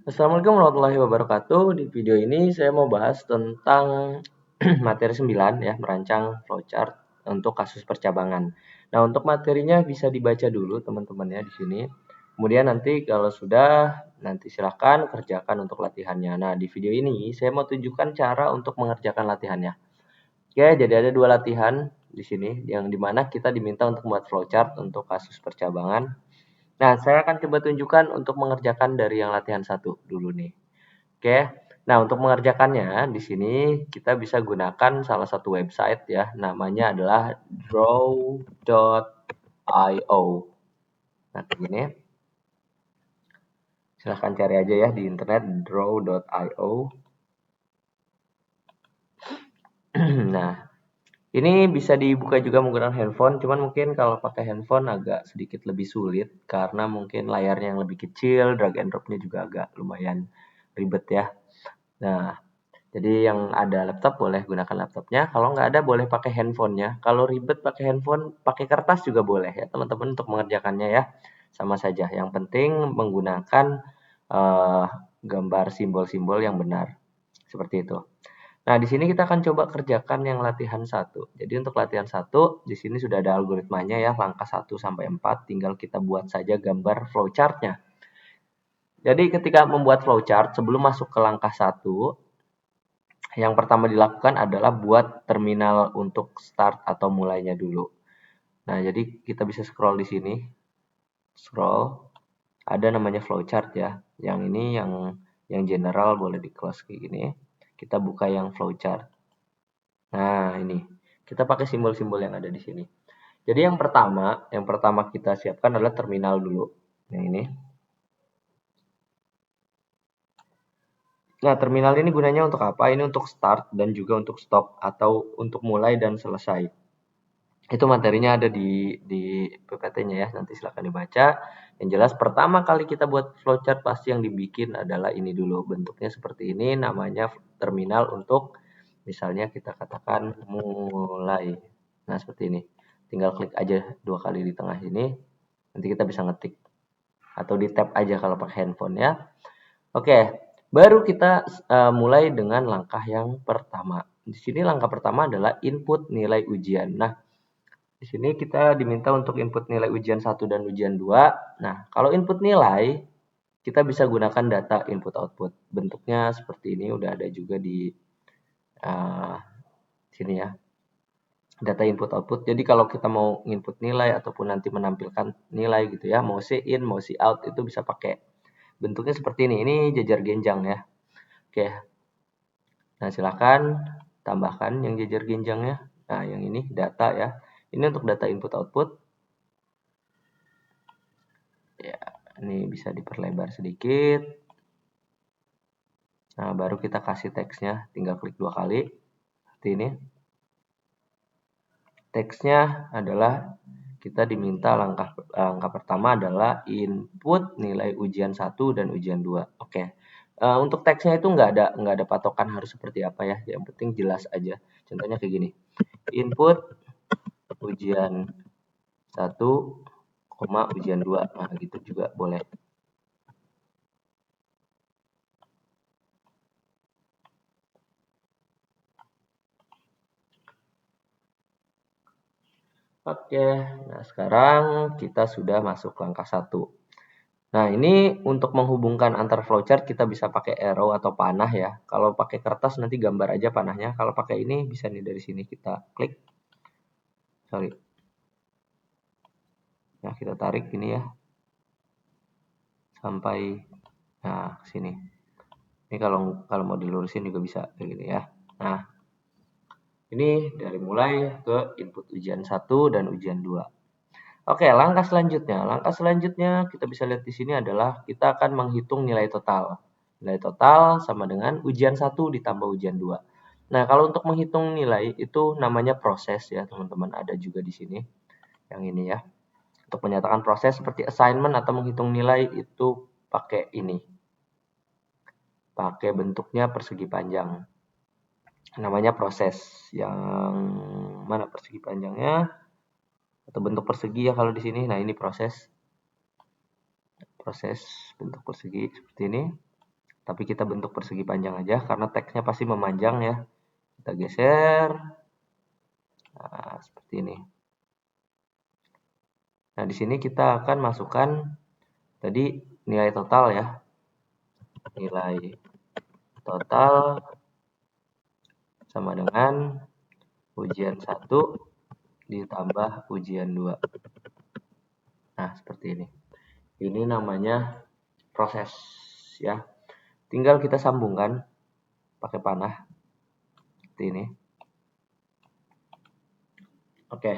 Assalamualaikum warahmatullahi wabarakatuh. Di video ini saya mau bahas tentang materi 9 ya, merancang flowchart untuk kasus percabangan. Nah, untuk materinya bisa dibaca dulu teman-teman ya di sini. Kemudian nanti kalau sudah, nanti silakan kerjakan untuk latihannya. Nah, di video ini saya mau tunjukkan cara untuk mengerjakan latihannya. Oke, jadi ada dua latihan di sini yang dimana kita diminta untuk membuat flowchart untuk kasus percabangan. Nah, saya akan coba tunjukkan untuk mengerjakan dari yang latihan satu dulu nih. Oke. Nah, untuk mengerjakannya di sini kita bisa gunakan salah satu website ya, namanya adalah draw.io. Nah, begini. Silahkan cari aja ya di internet draw.io. Nah, ini bisa dibuka juga menggunakan handphone, cuman mungkin kalau pakai handphone agak sedikit lebih sulit karena mungkin layarnya yang lebih kecil, drag and drop-nya juga agak lumayan ribet ya. Nah, jadi yang ada laptop boleh gunakan laptopnya, kalau nggak ada boleh pakai handphonenya. Kalau ribet pakai handphone, pakai kertas juga boleh ya teman-teman untuk mengerjakannya ya. Sama saja, yang penting menggunakan eh, gambar simbol-simbol yang benar. Seperti itu. Nah, di sini kita akan coba kerjakan yang latihan satu. Jadi untuk latihan satu, di sini sudah ada algoritmanya ya, langkah 1 sampai 4, tinggal kita buat saja gambar flowchart-nya. Jadi ketika membuat flowchart, sebelum masuk ke langkah 1, yang pertama dilakukan adalah buat terminal untuk start atau mulainya dulu. Nah, jadi kita bisa scroll di sini. Scroll, ada namanya flowchart ya. Yang ini yang general boleh di close kayak gini. Kita buka yang flowchart. Nah, ini. Kita pakai simbol-simbol yang ada di sini. Jadi yang pertama kita siapkan adalah terminal dulu. Yang ini. Nah, terminal ini gunanya untuk apa? Ini untuk start dan juga untuk stop atau untuk mulai dan selesai. Itu materinya ada di PPT-nya ya, nanti silahkan dibaca. Yang jelas pertama kali kita buat flowchart pasti yang dibikin adalah ini dulu. Bentuknya seperti ini, namanya terminal untuk misalnya kita katakan mulai. Nah, seperti ini. Tinggal klik aja 2 kali di tengah ini, nanti kita bisa ngetik. Atau di tab aja kalau pakai handphone ya. Oke, baru kita mulai dengan langkah yang pertama. Di sini langkah pertama adalah input nilai ujian. Nah, di sini kita diminta untuk input nilai ujian 1 dan ujian 2. Nah, kalau input nilai, kita bisa gunakan data input output. Bentuknya seperti ini, udah ada juga di uh, sini ya. Data input output. Jadi kalau kita mau input nilai ataupun nanti menampilkan nilai gitu ya, mau see in, mau see out itu bisa pakai. Bentuknya seperti ini. Ini jajar genjang ya. Oke. Nah, silakan tambahkan yang jajar genjangnya. Nah, yang ini data ya. Ini untuk data input output. Ya, ini bisa diperlebar sedikit. Nah, baru kita kasih teksnya, tinggal klik 2 kali. Seperti ini. Teksnya adalah kita diminta langkah pertama adalah input nilai ujian 1 dan ujian 2. Oke. Untuk teksnya itu nggak ada patokan harus seperti apa ya. Yang penting jelas aja. Contohnya kayak gini. Input ujian 1, ujian 2. Nah, gitu juga boleh. Oke, nah sekarang kita sudah masuk langkah 1. Nah, ini untuk menghubungkan antar flowchart kita bisa pakai arrow atau panah ya. Kalau pakai kertas nanti gambar aja panahnya. Kalau pakai ini bisa nih dari sini kita klik. Sorry. Nah, kita tarik ini ya. Sampai nah sini. Ini kalau mau dilurusin juga bisa kayak gini ya. Nah, ini dari mulai ke input ujian 1 dan ujian 2. Oke, langkah selanjutnya. Langkah selanjutnya kita bisa lihat di sini adalah kita akan menghitung nilai total. Nilai total sama dengan ujian 1 ditambah ujian 2. Nah, kalau untuk menghitung nilai itu namanya proses ya, teman-teman. Ada juga di sini. Yang ini ya. Untuk menyatakan proses seperti assignment atau menghitung nilai itu pakai ini. Pakai bentuknya persegi panjang. Namanya proses. Yang mana persegi panjangnya? Atau bentuk persegi ya kalau di sini. Nah, ini proses bentuk persegi seperti ini. Tapi kita bentuk persegi panjang aja karena teksnya pasti memanjang ya. Kita geser. Nah, seperti ini. Nah, di sini kita akan masukkan tadi nilai total ya. Nilai total sama dengan ujian 1 ditambah ujian 2. Nah, seperti ini. Ini namanya proses ya. Tinggal kita sambungkan pakai panah seperti ini. Oke.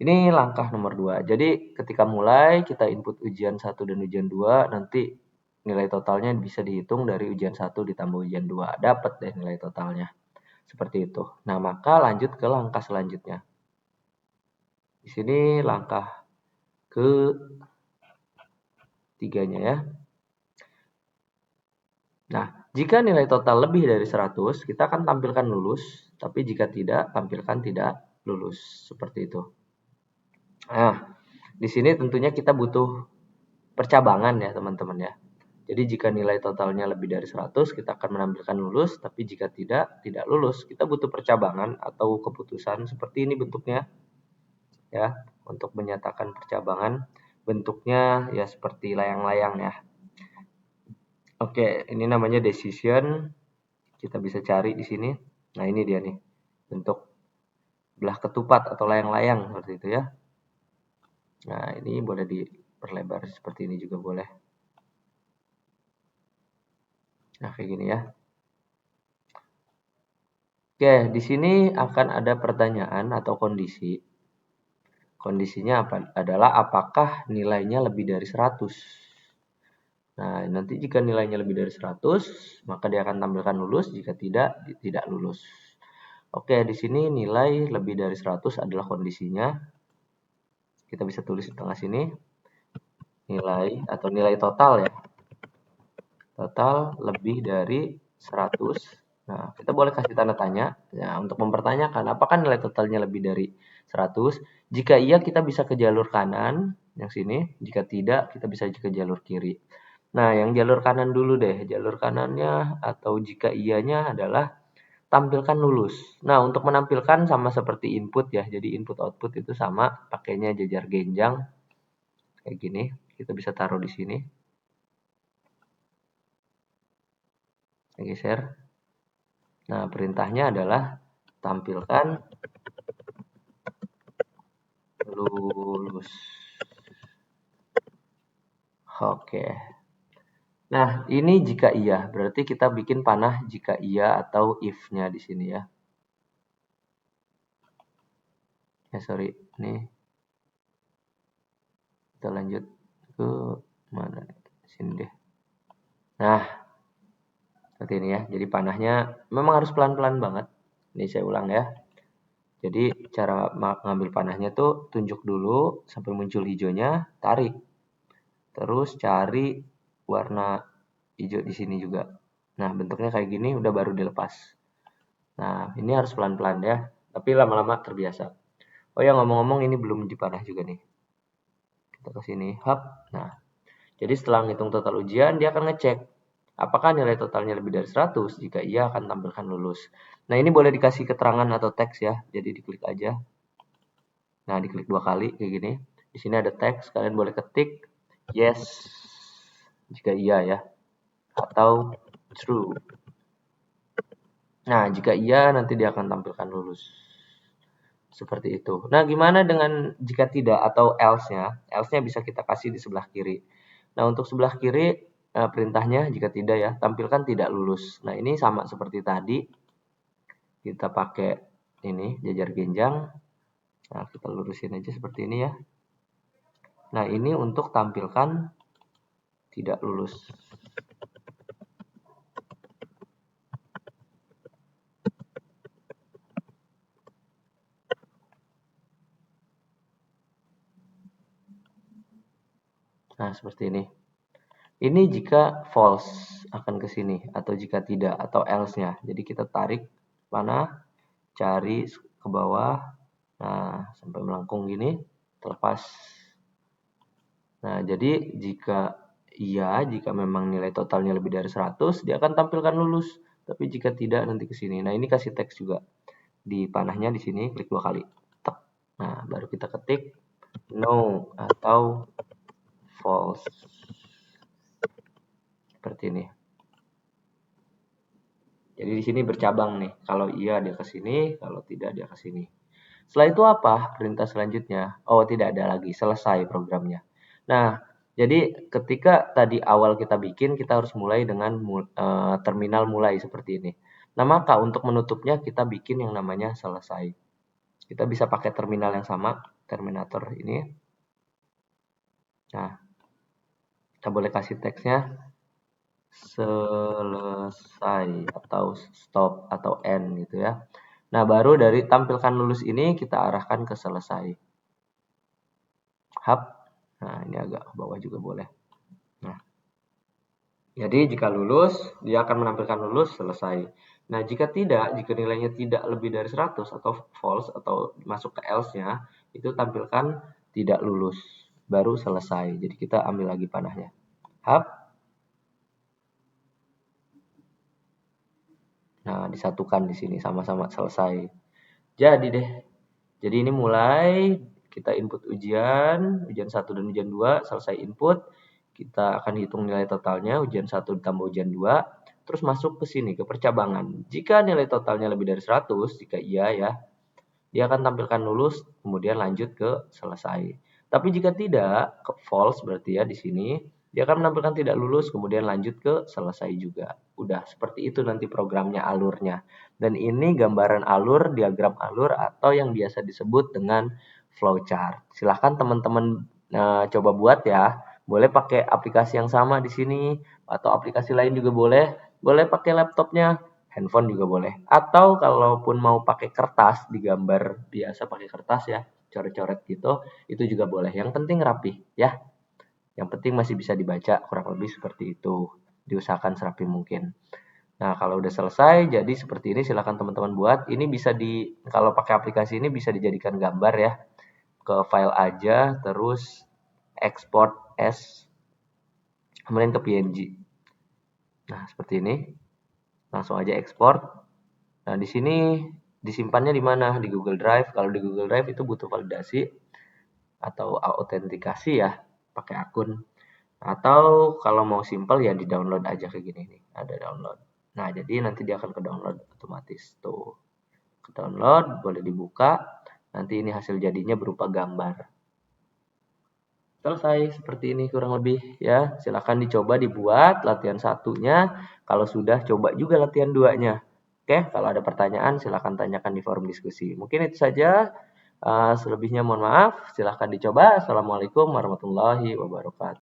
Ini langkah nomor 2. Jadi ketika mulai kita input ujian 1 dan ujian 2, nanti nilai totalnya bisa dihitung dari ujian 1 ditambah ujian 2. Dapat deh nilai totalnya. Seperti itu. Nah, maka lanjut ke langkah selanjutnya. Di sini langkah ke-3-nya ya. Nah, jika nilai total lebih dari 100, kita akan tampilkan lulus. Tapi jika tidak, tampilkan tidak lulus. Seperti itu. Nah, di sini tentunya kita butuh percabangan ya teman-teman ya. Jadi jika nilai totalnya lebih dari 100, kita akan menampilkan lulus. Tapi jika tidak, tidak lulus. Kita butuh percabangan atau keputusan seperti ini bentuknya. Ya, untuk menyatakan percabangan. Bentuknya ya seperti layang-layang ya. Oke, ini namanya decision. Kita bisa cari di sini. Nah, ini dia nih. Bentuk belah ketupat atau layang-layang seperti itu ya. Nah, ini boleh diperlebar seperti ini juga boleh. Nah, kayak gini ya. Oke, di sini akan ada pertanyaan atau kondisi. Kondisinya adalah apakah nilainya lebih dari 100. Nah, nanti jika nilainya lebih dari 100, maka dia akan tampilkan lulus. Jika tidak, tidak lulus. Oke, di sini nilai lebih dari 100 adalah kondisinya. Kita bisa tulis di tengah sini. Nilai atau nilai total ya. Total lebih dari 100. Nah, kita boleh kasih tanda tanya ya, untuk mempertanyakan apakah nilai totalnya lebih dari 100. Jika iya, kita bisa ke jalur kanan yang sini. Jika tidak, kita bisa ke jalur kiri. Nah, yang jalur kanan dulu deh. Jalur kanannya atau jika iyanya adalah tampilkan lulus. Nah, untuk menampilkan sama seperti input ya. Jadi input output itu sama, pakainya jajar genjang kayak gini. Kita bisa taruh di sini. Geser. Nah, perintahnya adalah tampilkan lulus. Oke. Nah, ini jika iya, berarti kita bikin panah jika iya atau if-nya di sini ya. Ya, sorry. Ini kita lanjut ke mana? Sini deh. Nah, seperti ini ya. Jadi panahnya memang harus pelan-pelan banget. Ini saya ulang ya. Jadi cara mengambil panahnya tuh tunjuk dulu sampai muncul hijaunya, tarik. Terus cari warna hijau di sini juga. Nah, bentuknya kayak gini udah baru dilepas. Nah, ini harus pelan-pelan ya. Tapi lama-lama terbiasa. Oh ya, ngomong-ngomong ini belum dipanah juga nih. Kita ke sini, hap. Nah, jadi setelah ngitung total ujian, dia akan ngecek apakah nilai totalnya lebih dari 100. Jika iya, akan tampilkan lulus. Nah, ini boleh dikasih keterangan atau teks ya. Jadi diklik aja. Nah, diklik 2 kali kayak gini. Di sini ada teks, kalian boleh ketik yes jika iya ya. Atau true. Nah, jika iya nanti dia akan tampilkan lulus. Seperti itu. Nah, gimana dengan jika tidak atau else-nya? Else-nya bisa kita kasih di sebelah kiri. Nah, untuk sebelah kiri perintahnya jika tidak ya, tampilkan tidak lulus. Nah, ini sama seperti tadi. Kita pakai ini jajar genjang. Nah, kita lurusin aja seperti ini ya. Nah, ini untuk tampilkan tidak lulus. Nah, seperti ini. Ini jika false akan ke sini atau jika tidak atau else-nya. Jadi kita tarik panah, cari ke bawah. Nah, sampai melengkung gini, terlepas. Nah, jadi jika Iya, jika memang nilai totalnya lebih dari 100, dia akan tampilkan lulus. Tapi jika tidak, nanti ke sini. Nah, ini kasih teks juga. Di panahnya di sini, klik 2 kali. Tek. Nah, baru kita ketik no atau false. Seperti ini. Jadi di sini bercabang nih. Kalau iya dia ke sini, kalau tidak dia ke sini. Setelah itu apa? Perintah selanjutnya. Oh, tidak ada lagi. Selesai programnya. Nah, jadi ketika tadi awal kita bikin, kita harus mulai dengan terminal mulai seperti ini. Nah, maka untuk menutupnya kita bikin yang namanya selesai. Kita bisa pakai terminal yang sama, Terminator ini. Nah, kita boleh kasih teksnya selesai atau stop atau end gitu ya. Nah, baru dari tampilkan lulus ini kita arahkan ke selesai. Hub. Nah, ini agak ke bawah juga boleh. Nah, jadi jika lulus, dia akan menampilkan lulus selesai. Nah, jika tidak, jika nilainya tidak lebih dari 100 atau false atau masuk ke else-nya, itu tampilkan tidak lulus. Baru selesai. Jadi kita ambil lagi panahnya. Hub. Nah, disatukan di sini sama-sama selesai. Jadi deh. Jadi ini mulai kita input ujian 1 dan ujian 2, selesai input, kita akan hitung nilai totalnya, ujian 1 ditambah ujian 2, terus masuk ke sini, ke percabangan. Jika nilai totalnya lebih dari 100, jika iya ya, dia akan tampilkan lulus, kemudian lanjut ke selesai. Tapi jika tidak, ke false berarti ya di sini, dia akan menampilkan tidak lulus, kemudian lanjut ke selesai juga. Udah, seperti itu nanti programnya, alurnya. Dan ini gambaran alur, diagram alur, atau yang biasa disebut dengan flowchart. Silahkan teman-teman coba buat ya. Boleh pakai aplikasi yang sama di sini, atau aplikasi lain juga boleh. Boleh pakai laptopnya, handphone juga boleh. Atau kalaupun mau pakai kertas, digambar biasa pakai kertas ya, coret-coret gitu, itu juga boleh. Yang penting rapi ya. Yang penting masih bisa dibaca, kurang lebih seperti itu. Diusahakan serapi mungkin. Nah, kalau udah selesai, jadi seperti ini silakan teman-teman buat. Ini bisa kalau pakai aplikasi ini bisa dijadikan gambar ya. Ke file aja, terus export as, kemudian ke PNG. Nah, seperti ini. Langsung aja ekspor. Nah, di sini disimpannya di mana? Di Google Drive. Kalau di Google Drive itu butuh validasi atau autentikasi ya, pakai akun. Atau kalau mau simple ya di-download aja kayak gini nih. Ada download. Nah, jadi nanti dia akan ke-download otomatis tuh. Ke-download, boleh dibuka. Nanti ini hasil jadinya berupa gambar. Selesai seperti ini kurang lebih ya. Silahkan dicoba dibuat latihan satunya. Kalau sudah coba juga latihan 2-nya. Oke, kalau ada pertanyaan silahkan tanyakan di forum diskusi. Mungkin itu saja. Selebihnya mohon maaf. Silahkan dicoba. Assalamualaikum warahmatullahi wabarakatuh.